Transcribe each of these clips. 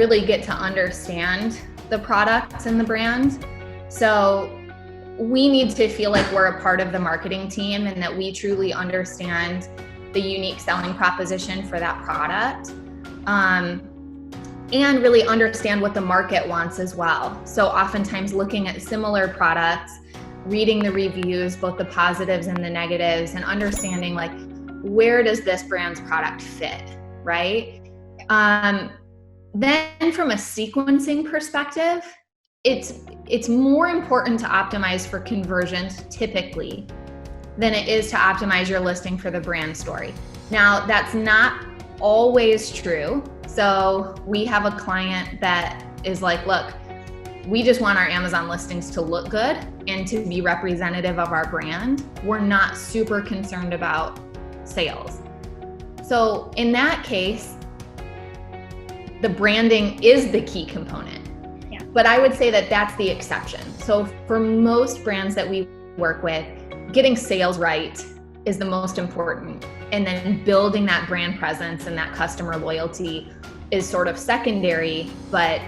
really get to understand the products and the brand. So we need to feel like we're a part of the marketing team and that we truly understand the unique selling proposition for that product, and really understand what the market wants as well. So oftentimes looking at similar products, reading the reviews, both the positives and the negatives, and understanding like, where does this brand's product fit, right? Then from a sequencing perspective, it's more important to optimize for conversions typically than it is to optimize your listing for the brand story. Now, that's not always true. So we have a client that is like, look, we just want our Amazon listings to look good and to be representative of our brand. We're not super concerned about sales. So in that case, the branding is the key component. Yeah. But I would say that that's the exception. So for most brands that we work with, getting sales right is the most important. And then building that brand presence and that customer loyalty is sort of secondary, but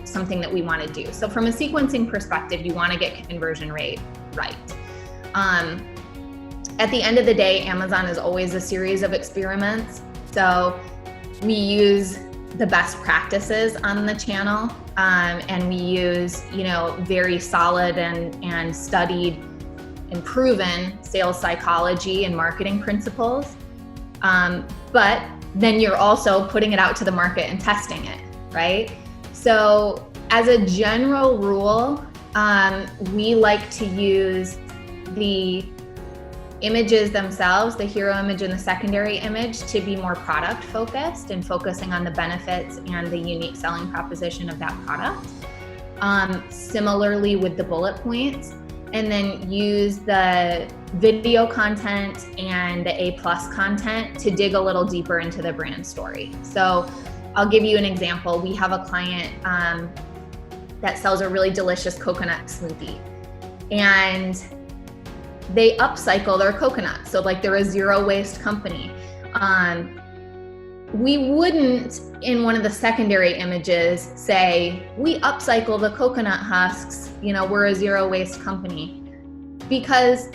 something that we want to do. So from a sequencing perspective, you want to get conversion rate right. At the end of the day, Amazon is always a series of experiments. So we use the best practices on the channel, and we use, very solid and studied and proven sales psychology and marketing principles. But then you're also putting it out to the market and testing it, right? So as a general rule, we like to use the images themselves, the hero image and the secondary image, to be more product focused and focusing on the benefits and the unique selling proposition of that product. Similarly with the bullet points, and then use the video content and the A+ content to dig a little deeper into the brand story. So I'll give you an example. We have a client that sells a really delicious coconut smoothie, and they upcycle their coconuts. So like they're a zero waste company. We wouldn't, in one of the secondary images, say, we upcycle the coconut husks, we're a zero waste company. Because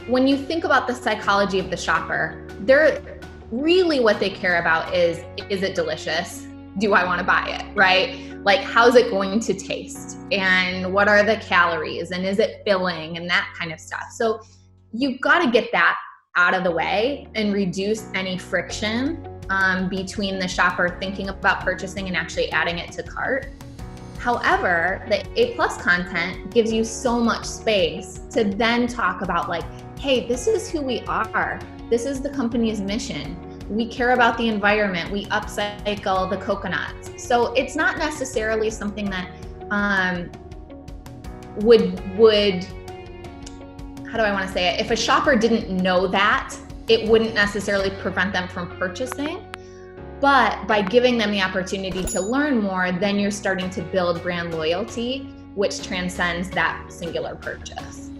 when you think about the psychology of the shopper, they're really what they care about is it delicious? Do I want to buy it, right? Like, how's it going to taste? And what are the calories? And is it filling? And that kind of stuff. So you've got to get that out of the way and reduce any friction between the shopper thinking about purchasing and actually adding it to cart. However, the A+ content gives you so much space to then talk about like, hey, this is who we are. This is the company's mission. We care about the environment. We upcycle the coconuts. So it's not necessarily something that would, how do I want to say it? If a shopper didn't know that, it wouldn't necessarily prevent them from purchasing. But by giving them the opportunity to learn more, then you're starting to build brand loyalty, which transcends that singular purchase.